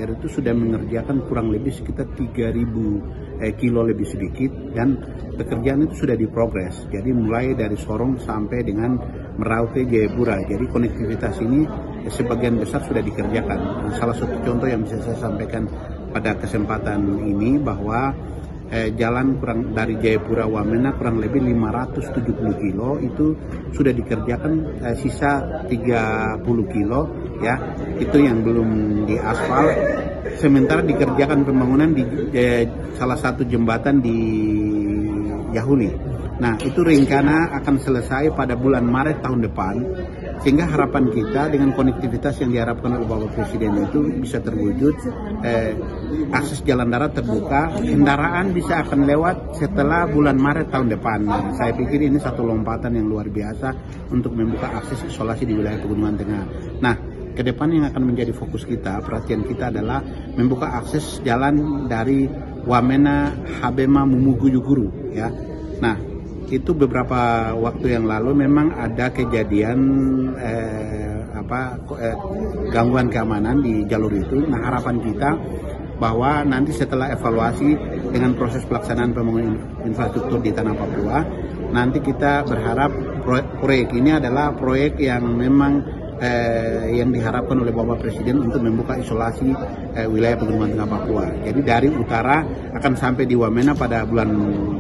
DPR itu sudah mengerjakan kurang lebih sekitar 3.000 kilo lebih sedikit, dan pekerjaan itu sudah diprogres. Jadi mulai dari Sorong sampai dengan Merauke, Jayapura. Jadi konektivitas ini sebagian besar sudah dikerjakan. Salah satu contoh yang bisa saya sampaikan pada kesempatan ini bahwa jalan kurang dari Jayapura Wamena kurang lebih 570 kilo itu sudah dikerjakan, sisa 30 kilo ya itu yang belum diaspal, sementara dikerjakan pembangunan di salah satu jembatan di Yahuli. Nah, itu rencana akan selesai pada bulan Maret tahun depan, sehingga harapan kita dengan konektivitas yang diharapkan oleh Bapak Presiden itu bisa terwujud, akses jalan darat terbuka, kendaraan bisa akan lewat setelah bulan Maret tahun depan. Nah, saya pikir ini satu lompatan yang luar biasa untuk membuka akses isolasi di wilayah Pegunungan Tengah. Nah, ke depan yang akan menjadi fokus kita, perhatian kita adalah membuka akses jalan dari Wamena, Habema, Mumugu, Yuguru ya. Nah, itu beberapa waktu yang lalu memang ada kejadian gangguan keamanan di jalur itu. Nah, harapan kita bahwa nanti setelah evaluasi dengan proses pelaksanaan pembangunan infrastruktur di tanah Papua, nanti kita berharap proyek ini adalah proyek yang memang yang diharapkan oleh Bapak Presiden untuk membuka isolasi wilayah Pegunungan Tengah Papua. Jadi dari utara akan sampai di Wamena pada bulan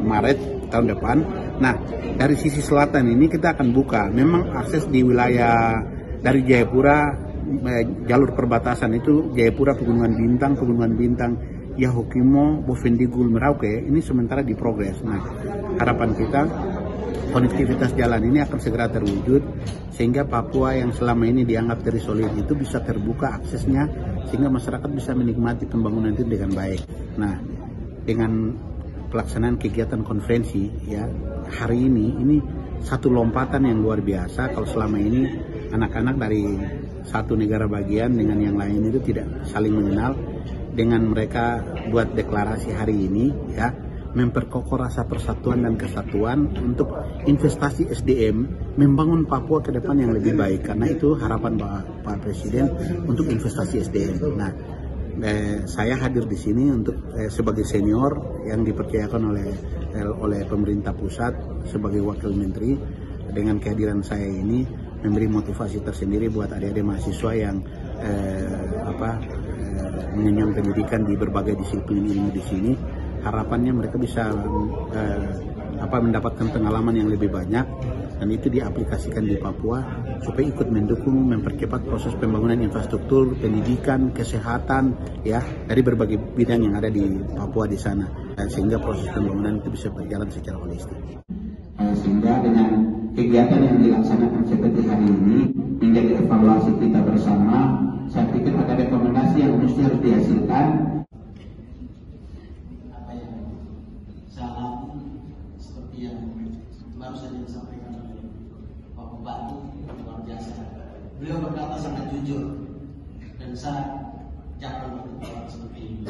Maret tahun depan. Nah, dari sisi selatan ini kita akan buka. Memang akses di wilayah dari Jayapura, jalur perbatasan itu Jayapura, Pegunungan Bintang, Yahukimo, Bovendigul, Merauke, ini sementara diprogres. Nah, harapan kita konektivitas jalan ini akan segera terwujud, sehingga Papua yang selama ini dianggap terisolir itu bisa terbuka aksesnya, sehingga masyarakat bisa menikmati pembangunan itu dengan baik. Nah, dengan pelaksanaan kegiatan konferensi ya hari ini satu lompatan yang luar biasa. Kalau selama ini anak-anak dari satu negara bagian dengan yang lain itu tidak saling mengenal, dengan mereka buat deklarasi hari ini ya, memperkokoh rasa persatuan dan kesatuan untuk investasi SDM, membangun Papua ke depan yang lebih baik. Karena itu harapan Pak Presiden untuk investasi SDM. Nah, saya hadir di sini untuk sebagai senior yang dipercayakan oleh pemerintah pusat sebagai wakil menteri. Dengan kehadiran saya ini memberi motivasi tersendiri buat adik-adik mahasiswa yang mengenyam pendidikan di berbagai disiplin ilmu di sini. Harapannya mereka bisa mendapatkan pengalaman yang lebih banyak, dan itu diaplikasikan di Papua supaya ikut mendukung mempercepat proses pembangunan infrastruktur, pendidikan, kesehatan ya dari berbagai bidang yang ada di Papua di sana, sehingga proses pembangunan itu bisa berjalan secara holistik. Sehingga dengan kegiatan yang dilaksanakan seperti hari ini menjadi evaluasi kita bersama, saya pikir ada rekomendasi yang mesti harus dihasilkan. Baru saja disampaikan oleh Pak Bupati, luar biasa. Beliau berkata sangat jujur, dan saya jangan berkata seperti ini.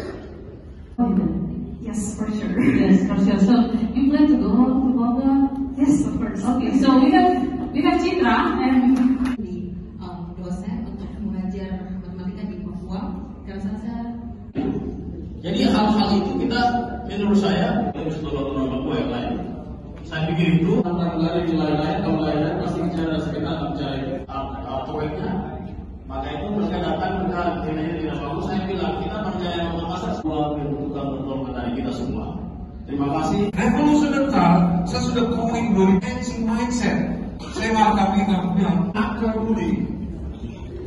Yes, for sure. Yes, for sure. So you plan to go to Boga? Yes, of course. Okay, so we have Citra and di dosen untuk mengajar matematika di Papua. Karena saya jadi hal-hal itu kita, menurut saya, harus tolong Papua yang lain. Saya pikir itu antara dari wilayah lain, kalau lain pasti bicara sekitar mencari proyeknya. Maka itu mereka datang, mereka nilainya tidak bagus. Saya bilang kita percaya Makassar semua membutuhkan pertolongan dari kita semua. Terima kasih. Revolusi mental, saya sudah calling changing mindset. Saya menanggapi bilang akar budi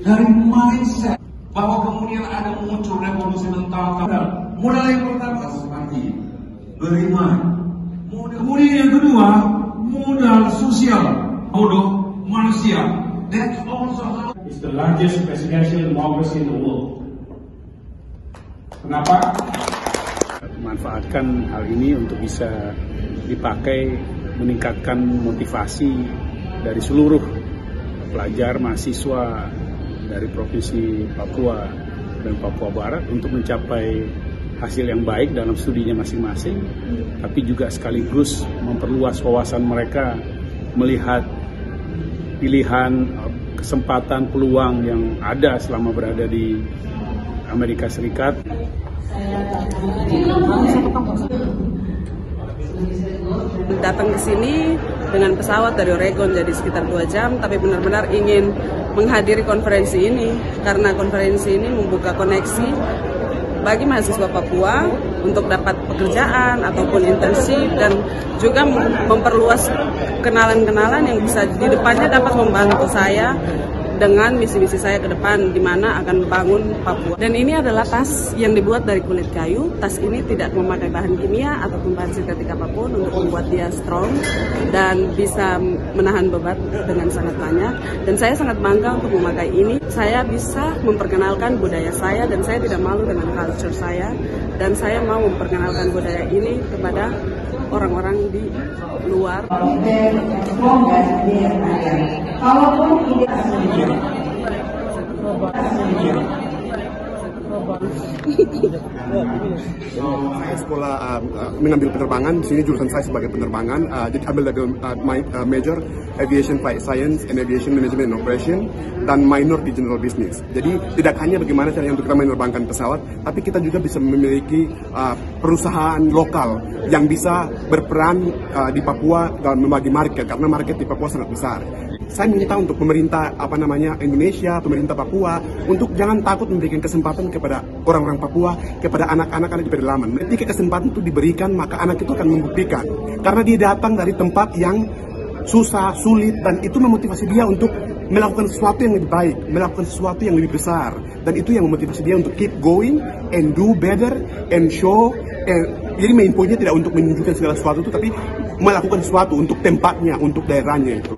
dari mindset bahwa kemudian ada muncul revolusi mental. Modal yang pertama seperti beriman. Kemudian yang kedua, modal sosial, bodoh manusia. That's also It's the largest presidential democracy in the world. Kenapa? Manfaatkan hal ini untuk bisa dipakai meningkatkan motivasi dari seluruh pelajar mahasiswa dari Provinsi Papua dan Papua Barat untuk mencapai hasil yang baik dalam studinya masing-masing, tapi juga sekaligus memperluas wawasan mereka melihat pilihan, kesempatan, peluang yang ada selama berada di Amerika Serikat. Datang ke sini dengan pesawat dari Oregon jadi sekitar 2 jam, tapi benar-benar ingin menghadiri konferensi ini karena konferensi ini membuka koneksi bagi mahasiswa Papua untuk dapat pekerjaan ataupun internship dan juga memperluas kenalan-kenalan yang bisa di depannya dapat membantu saya dengan misi-misi saya ke depan di mana akan membangun Papua. Dan ini adalah tas yang dibuat dari kulit kayu. Tas ini tidak memakai bahan kimia ataupun bahan sintetik apapun untuk membuat dia strong dan bisa menahan beban dengan sangat banyak. Dan saya sangat bangga untuk memakai ini. Saya bisa memperkenalkan budaya saya dan saya tidak malu dengan culture saya. Dan saya mau memperkenalkan budaya ini kepada orang-orang di luar. Saya sekolah mengambil penerbangan. Di sini jurusan saya sebagai penerbangan. Jadi ambil dari major Aviation Flight Science and Aviation Management and Operation dan minor di General Business. Jadi tidak hanya bagaimana caranya untuk kita menerbangkan pesawat, tapi kita juga bisa memiliki perusahaan lokal yang bisa berperan di Papua dalam membagi market karena market di Papua sangat besar. Saya minta untuk pemerintah Indonesia, pemerintah Papua untuk jangan takut memberikan kesempatan kepada orang-orang Papua, kepada anak-anak di pedalaman. Ketika kesempatan itu diberikan, maka anak itu akan membuktikan. Karena dia datang dari tempat yang susah, sulit, dan itu memotivasi dia untuk melakukan sesuatu yang lebih baik, melakukan sesuatu yang lebih besar. Dan itu yang memotivasi dia untuk keep going and do better and show. Jadi main poinnya tidak untuk menunjukkan segala sesuatu itu, tapi melakukan sesuatu untuk tempatnya, untuk daerahnya itu.